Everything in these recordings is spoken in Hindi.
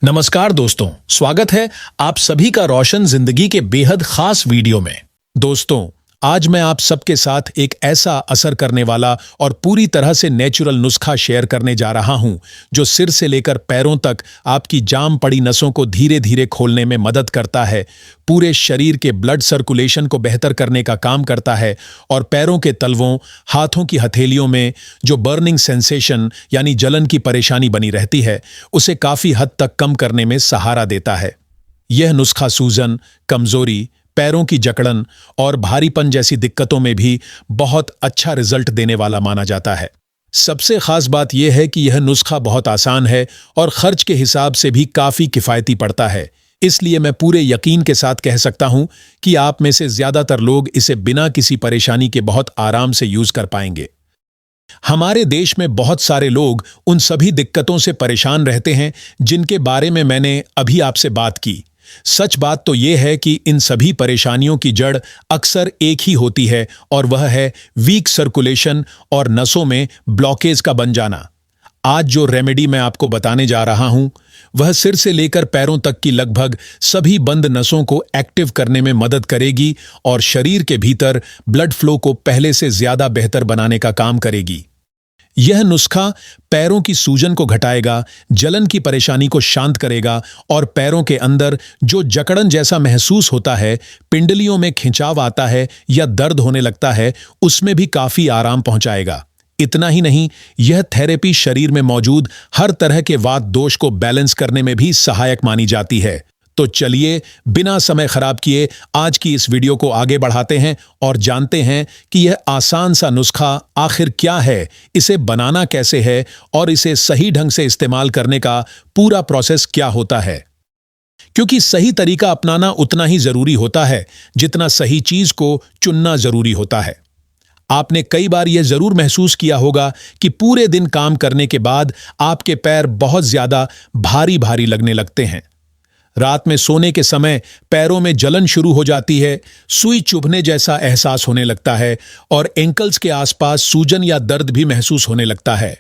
नमस्कार दोस्तों, स्वागत है आप सभी का रोशन जिंदगी के बेहद खास वीडियो में। दोस्तों, आज मैं आप सबके साथ एक ऐसा असर करने वाला और पूरी तरह से नेचुरल नुस्खा शेयर करने जा रहा हूं जो सिर से लेकर पैरों तक आपकी जाम पड़ी नसों को धीरे धीरे खोलने में मदद करता है, पूरे शरीर के ब्लड सर्कुलेशन को बेहतर करने का काम करता है और पैरों के तलवों, हाथों की हथेलियों में जो बर्निंग सेंसेशन यानी जलन की परेशानी बनी रहती है उसे काफी हद तक कम करने में सहारा देता है। यह नुस्खा सूजन, कमजोरी, पैरों की जकड़न और भारीपन जैसी दिक्कतों में भी बहुत अच्छा रिजल्ट देने वाला माना जाता है। सबसे खास बात यह है कि यह नुस्खा बहुत आसान है और खर्च के हिसाब से भी काफी किफायती पड़ता है। इसलिए मैं पूरे यकीन के साथ कह सकता हूं कि आप में से ज्यादातर लोग इसे बिना किसी परेशानी के बहुत आराम से यूज कर पाएंगे। हमारे देश में बहुत सारे लोग उन सभी दिक्कतों से परेशान रहते हैं जिनके बारे में मैंने अभी आपसे बात की। सच बात तो यह है कि इन सभी परेशानियों की जड़ अक्सर एक ही होती है और वह है वीक सर्कुलेशन और नसों में ब्लॉकेज का बन जाना। आज जो रेमेडी मैं आपको बताने जा रहा हूं वह सिर से लेकर पैरों तक की लगभग सभी बंद नसों को एक्टिव करने में मदद करेगी और शरीर के भीतर ब्लड फ्लो को पहले से ज्यादा बेहतर बनाने का काम करेगी। यह नुस्खा पैरों की सूजन को घटाएगा, जलन की परेशानी को शांत करेगा और पैरों के अंदर जो जकड़न जैसा महसूस होता है, पिंडलियों में खिंचाव आता है या दर्द होने लगता है, उसमें भी काफी आराम पहुंचाएगा। इतना ही नहीं, यह थेरेपी शरीर में मौजूद हर तरह के वात दोष को बैलेंस करने में भी सहायक मानी जाती है। तो चलिए बिना समय खराब किए आज की इस वीडियो को आगे बढ़ाते हैं और जानते हैं कि यह आसान सा नुस्खा आखिर क्या है, इसे बनाना कैसे है और इसे सही ढंग से इस्तेमाल करने का पूरा प्रोसेस क्या होता है। क्योंकि सही तरीका अपनाना उतना ही जरूरी होता है जितना सही चीज को चुनना जरूरी होता है। आपने कई बार यह जरूर महसूस किया होगा कि पूरे दिन काम करने के बाद आपके पैर बहुत ज्यादा भारी भारी लगने लगते हैं। रात में सोने के समय पैरों में जलन शुरू हो जाती है, सुई चुभने जैसा एहसास होने लगता है और एंकल्स के आसपास सूजन या दर्द भी महसूस होने लगता है।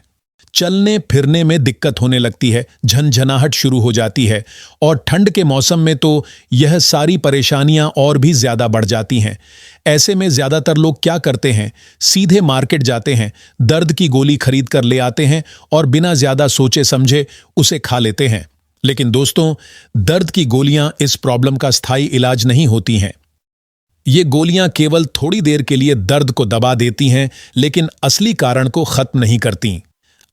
चलने फिरने में दिक्कत होने लगती है, झनझनाहट शुरू हो जाती है और ठंड के मौसम में तो यह सारी परेशानियां और भी ज्यादा बढ़ जाती हैं। ऐसे में ज्यादातर लोग क्या करते हैं, सीधे मार्केट जाते हैं, दर्द की गोली खरीद कर ले आते हैं और बिना ज्यादा सोचे समझे उसे खा लेते हैं। लेकिन दोस्तों, दर्द की गोलियां इस प्रॉब्लम का स्थायी इलाज नहीं होती हैं। ये गोलियां केवल थोड़ी देर के लिए दर्द को दबा देती हैं, लेकिन असली कारण को खत्म नहीं करती।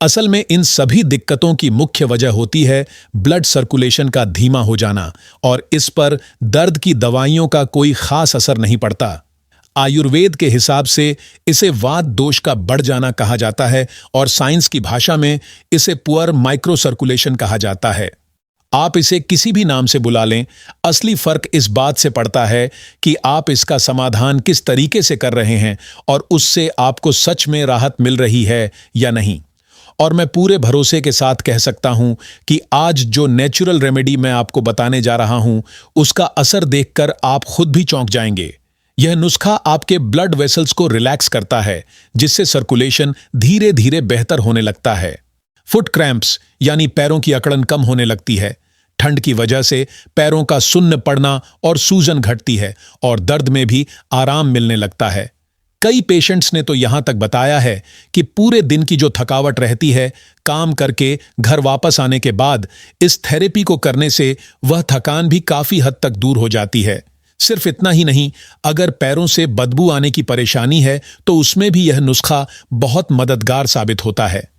असल में इन सभी दिक्कतों की मुख्य वजह होती है ब्लड सर्कुलेशन का धीमा हो जाना और इस पर दर्द की दवाइयों का कोई खास असर नहीं पड़ता। आयुर्वेद के हिसाब से इसे वात दोष का बढ़ जाना कहा जाता है और साइंस की भाषा में इसे पुअर माइक्रो सर्कुलेशन कहा जाता है। आप इसे किसी भी नाम से बुला लें, असली फर्क इस बात से पड़ता है कि आप इसका समाधान किस तरीके से कर रहे हैं और उससे आपको सच में राहत मिल रही है या नहीं। और मैं पूरे भरोसे के साथ कह सकता हूं कि आज जो नेचुरल रेमेडी मैं आपको बताने जा रहा हूं उसका असर देखकर आप खुद भी चौंक जाएंगे। यह नुस्खा आपके ब्लड वेसल्स को रिलैक्स करता है, जिससे सर्कुलेशन धीरे धीरे बेहतर होने लगता है। फुट क्रैम्प्स यानी पैरों की अकड़न कम होने लगती है। ठंड की वजह से पैरों का सुन्न पड़ना और सूजन घटती है और दर्द में भी आराम मिलने लगता है। कई पेशेंट्स ने तो यहां तक बताया है कि पूरे दिन की जो थकावट रहती है, काम करके घर वापस आने के बाद इस थेरेपी को करने से वह थकान भी काफी हद तक दूर हो जाती है। सिर्फ इतना ही नहीं, अगर पैरों से बदबू आने की परेशानी है तो उसमें भी यह नुस्खा बहुत मददगार साबित होता है।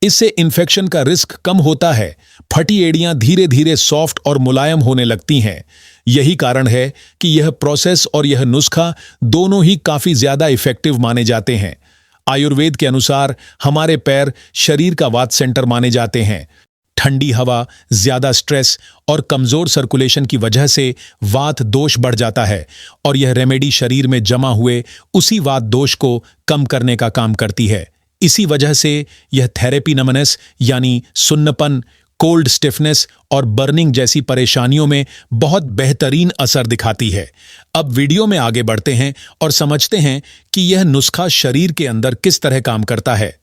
इससे इन्फेक्शन का रिस्क कम होता है, फटी एड़ियां धीरे धीरे सॉफ्ट और मुलायम होने लगती हैं। यही कारण है कि यह प्रोसेस और यह नुस्खा दोनों ही काफी ज्यादा इफेक्टिव माने जाते हैं। आयुर्वेद के अनुसार हमारे पैर शरीर का वात सेंटर माने जाते हैं। ठंडी हवा, ज्यादा स्ट्रेस और कमजोर सर्कुलेशन की वजह से वात दोष बढ़ जाता है और यह रेमेडी शरीर में जमा हुए उसी वात दोष को कम करने का काम करती है। इसी वजह से यह थेरेपी नमनेस यानी सुन्नपन, कोल्ड स्टिफनेस और बर्निंग जैसी परेशानियों में बहुत बेहतरीन असर दिखाती है। अब वीडियो में आगे बढ़ते हैं और समझते हैं कि यह नुस्खा शरीर के अंदर किस तरह काम करता है।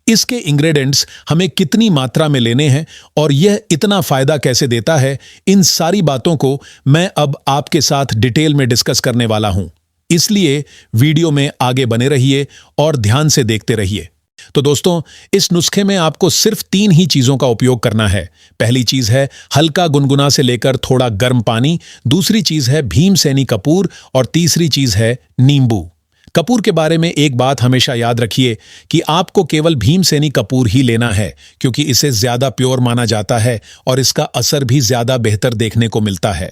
इसके इंग्रेडिएंट्स हमें कितनी मात्रा में लेने हैं और यह इतना फायदा कैसे देता है, इन सारी बातों को मैं अब आपके साथ डिटेल में डिस्कस करने वाला हूं। इसलिए वीडियो में आगे बने रहिए और ध्यान से देखते रहिए। तो दोस्तों, इस नुस्खे में आपको सिर्फ 3 ही चीजों का उपयोग करना है। पहली चीज है हल्का गुनगुना से लेकर थोड़ा गर्म पानी, दूसरी चीज है भीमसेनी कपूर और तीसरी चीज है नींबू। कपूर के बारे में एक बात हमेशा याद रखिए कि आपको केवल भीमसेनी कपूर ही लेना है, क्योंकि इसे ज्यादा प्योर माना जाता है और इसका असर भी ज्यादा बेहतर देखने को मिलता है।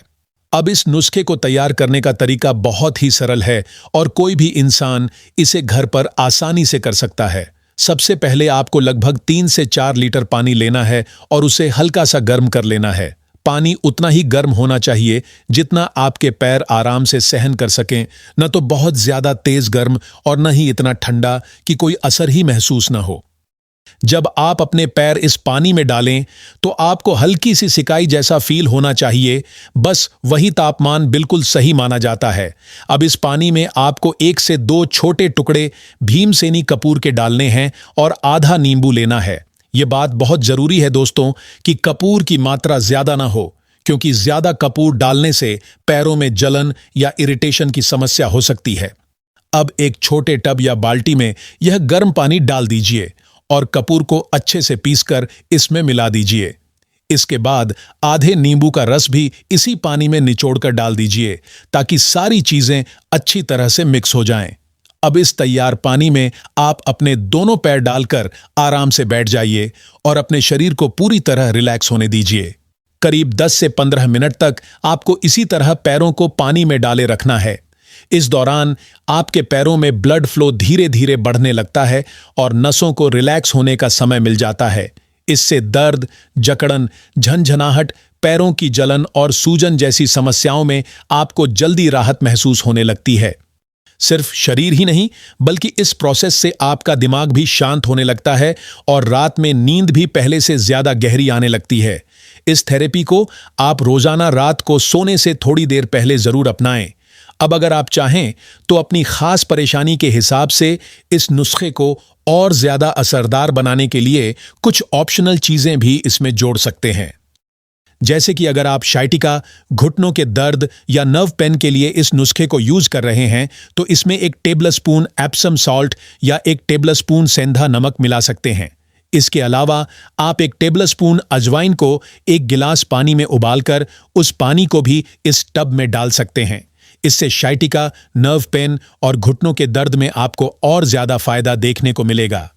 अब इस नुस्खे को तैयार करने का तरीका बहुत ही सरल है और कोई भी इंसान इसे घर पर आसानी से कर सकता है। सबसे पहले आपको लगभग 3 से 4 लीटर पानी लेना है और उसे हल्का सा गर्म कर लेना है। पानी उतना ही गर्म होना चाहिए जितना आपके पैर आराम से सहन कर सकें, न तो बहुत ज्यादा तेज गर्म और न ही इतना ठंडा कि कोई असर ही महसूस न हो। जब आप अपने पैर इस पानी में डालें तो आपको हल्की सी सिकाई जैसा फील होना चाहिए, बस वही तापमान बिल्कुल सही माना जाता है। अब इस पानी में आपको 1 से 2 छोटे टुकड़े भीमसेनी कपूर के डालने हैं और आधा नींबू लेना है। यह बात बहुत जरूरी है दोस्तों कि कपूर की मात्रा ज्यादा ना हो, क्योंकि ज्यादा कपूर डालने से पैरों में जलन या इरिटेशन की समस्या हो सकती है। अब एक छोटे टब या बाल्टी में यह गर्म पानी डाल दीजिए और कपूर को अच्छे से पीसकर इसमें मिला दीजिए। इसके बाद आधे नींबू का रस भी इसी पानी में निचोड़कर डाल दीजिए, ताकि सारी चीजें अच्छी तरह से मिक्स हो जाएं। अब इस तैयार पानी में आप अपने दोनों पैर डालकर आराम से बैठ जाइए और अपने शरीर को पूरी तरह रिलैक्स होने दीजिए। करीब 10 से 15 मिनट तक आपको इसी तरह पैरों को पानी में डाले रखना है। इस दौरान आपके पैरों में ब्लड फ्लो धीरे धीरे बढ़ने लगता है और नसों को रिलैक्स होने का समय मिल जाता है। इससे दर्द, जकड़न, झंझनाहट, पैरों की जलन और सूजन जैसी समस्याओं में आपको जल्दी राहत महसूस होने लगती है। सिर्फ शरीर ही नहीं, बल्कि इस प्रोसेस से आपका दिमाग भी शांत होने लगता है और रात में नींद भी पहले से ज्यादा गहरी आने लगती है। इस थेरेपी को आप रोजाना रात को सोने से थोड़ी देर पहले जरूर अपनाएं। अब अगर आप चाहें तो अपनी खास परेशानी के हिसाब से इस नुस्खे को और ज्यादा असरदार बनाने के लिए कुछ ऑप्शनल चीजें भी इसमें जोड़ सकते हैं। जैसे कि अगर आप शाइटिका, घुटनों के दर्द या नर्व पेन के लिए इस नुस्खे को यूज कर रहे हैं तो इसमें 1 टेबलस्पून एप्सम सॉल्ट या 1 टेबलस्पून सेंधा नमक मिला सकते हैं। इसके अलावा आप 1 टेबलस्पून अजवाइन को 1 गिलास पानी में उबालकर उस पानी को भी इस टब में डाल सकते हैं। इससे शाइटिका, नर्व पेन और घुटनों के दर्द में आपको और ज्यादा फायदा देखने को मिलेगा।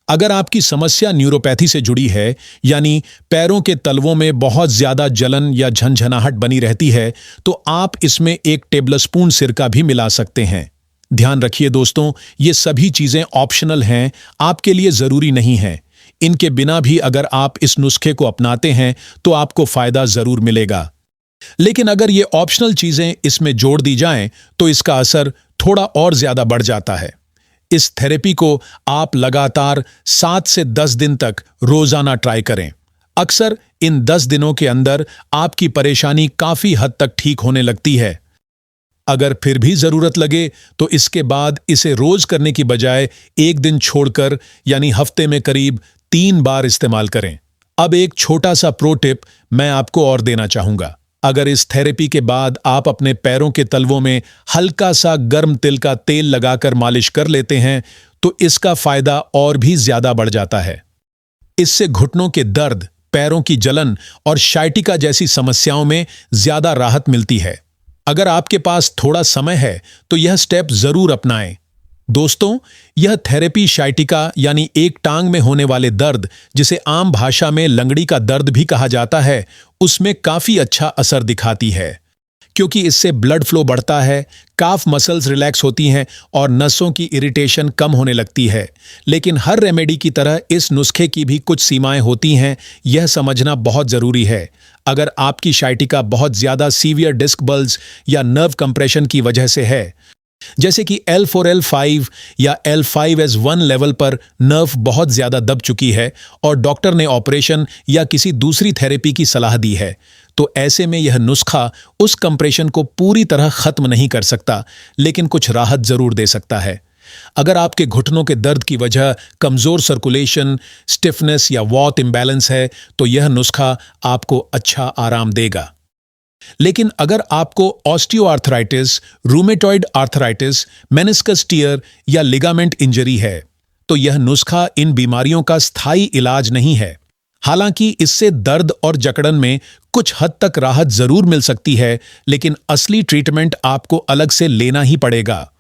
अगर आपकी समस्या न्यूरोपैथी से जुड़ी है, यानी पैरों के तलवों में बहुत ज्यादा जलन या झंझनाहट बनी रहती है, तो आप इसमें 1 टेबलस्पून सिरका भी मिला सकते हैं। ध्यान रखिए दोस्तों, ये सभी चीजें ऑप्शनल हैं, आपके लिए जरूरी नहीं हैं। इनके बिना भी अगर आप इस नुस्खे को अपनाते हैं तो आपको फायदा जरूर मिलेगा। लेकिन अगर ये ऑप्शनल चीजें इसमें जोड़ दी जाएं तो इसका असर थोड़ा और ज्यादा बढ़ जाता है। इस थेरेपी को आप लगातार 7 से 10 दिन तक रोजाना ट्राई करें। अक्सर इन 10 दिनों के अंदर आपकी परेशानी काफी हद तक ठीक होने लगती है। अगर फिर भी जरूरत लगे तो इसके बाद इसे रोज करने की बजाय 1 दिन छोड़कर, यानी हफ्ते में करीब 3 बार इस्तेमाल करें। अब एक छोटा सा प्रो टिप मैं आपको और देना चाहूंगा। अगर इस थेरेपी के बाद आप अपने पैरों के तलवों में हल्का सा गर्म तिल का तेल लगाकर मालिश कर लेते हैं तो इसका फायदा और भी ज्यादा बढ़ जाता है। इससे घुटनों के दर्द, पैरों की जलन और शाइटिका जैसी समस्याओं में ज्यादा राहत मिलती है। अगर आपके पास थोड़ा समय है तो यह स्टेप जरूर अपनाएं। दोस्तों, यह थेरेपी शाइटिका यानी एक टांग में होने वाले दर्द, जिसे आम भाषा में लंगड़ी का दर्द भी कहा जाता है, उसमें काफी अच्छा असर दिखाती है, क्योंकि इससे ब्लड फ्लो बढ़ता है, काफ मसल्स रिलैक्स होती हैं और नसों की इरिटेशन कम होने लगती है। लेकिन हर रेमेडी की तरह इस नुस्खे की भी कुछ सीमाएं होती हैं, यह समझना बहुत जरूरी है। अगर आपकी शाइटिका बहुत ज्यादा सीवियर डिस्क बल्ज या नर्व कंप्रेशन की वजह से है, जैसे कि L4 L5 या L5S1 लेवल पर नर्व बहुत ज्यादा दब चुकी है और डॉक्टर ने ऑपरेशन या किसी दूसरी थेरेपी की सलाह दी है, तो ऐसे में यह नुस्खा उस कंप्रेशन को पूरी तरह खत्म नहीं कर सकता, लेकिन कुछ राहत जरूर दे सकता है। अगर आपके घुटनों के दर्द की वजह कमजोर सर्कुलेशन, स्टिफनेस या वॉट इम्बैलेंस है, तो यह नुस्खा आपको अच्छा आराम देगा। लेकिन अगर आपको osteoarthritis, rheumatoid arthritis, meniscus tier या लिगामेंट इंजरी है, तो यह नुस्खा इन बीमारियों का स्थायी इलाज नहीं है। हालांकि इससे दर्द और जकड़न में कुछ हद तक राहत जरूर मिल सकती है, लेकिन असली ट्रीटमेंट आपको अलग से लेना ही पड़ेगा।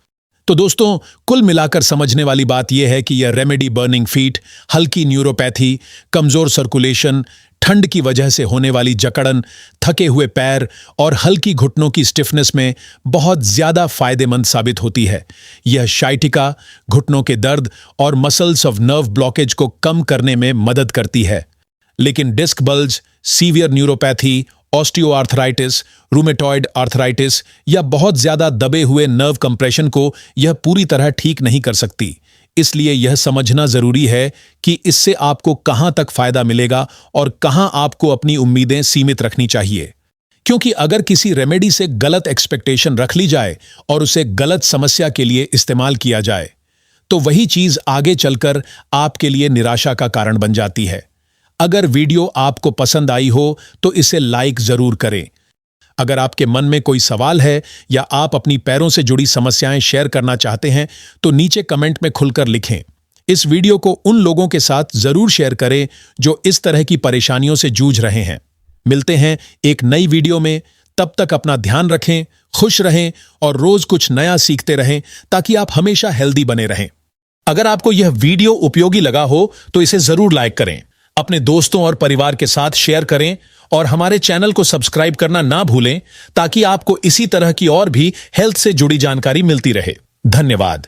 तो दोस्तों, कुल मिलाकर समझने वाली बात यह है कि यह रेमेडी बर्निंग फीट, हल्की न्यूरोपैथी, कमजोर सर्कुलेशन, ठंड की वजह से होने वाली जकड़न, थके हुए पैर और हल्की घुटनों की स्टिफनेस में बहुत ज्यादा फायदेमंद साबित होती है। यह शाइटिका, घुटनों के दर्द और मसल्स ऑफ नर्व ब्लॉकेज को कम करने में मदद करती है। लेकिन disc bulge, severe neuropathy, osteoarthritis, rheumatoid arthritis या बहुत ज्यादा दबे हुए नर्व कंप्रेशन को यह पूरी तरह ठीक नहीं कर सकती। इसलिए यह समझना जरूरी है कि इससे आपको कहां तक फायदा मिलेगा और कहां आपको अपनी उम्मीदें सीमित रखनी चाहिए। क्योंकि अगर किसी रेमेडी से गलत एक्सपेक्टेशन रख ली जाए और उसे गलत समस्या के लिए इस्तेमाल किया जाए, तो वही चीज आगे चलकर आपके लिए निराशा का कारण बन जाती है। अगर वीडियो आपको पसंद आई हो तो इसे लाइक जरूर करें। अगर आपके मन में कोई सवाल है या आप अपनी पैरों से जुड़ी समस्याएं शेयर करना चाहते हैं, तो नीचे कमेंट में खुलकर लिखें। इस वीडियो को उन लोगों के साथ जरूर शेयर करें जो इस तरह की परेशानियों से जूझ रहे हैं। मिलते हैं एक नई वीडियो में। तब तक अपना ध्यान रखें, खुश रहें और रोज कुछ नया सीखते रहें, ताकि आप हमेशा हेल्दी बने रहें। अगर आपको यह वीडियो उपयोगी लगा हो तो इसे जरूर लाइक करें, अपने दोस्तों और परिवार के साथ शेयर करें और हमारे चैनल को सब्सक्राइब करना ना भूलें, ताकि आपको इसी तरह की और भी हेल्थ से जुड़ी जानकारी मिलती रहे। धन्यवाद।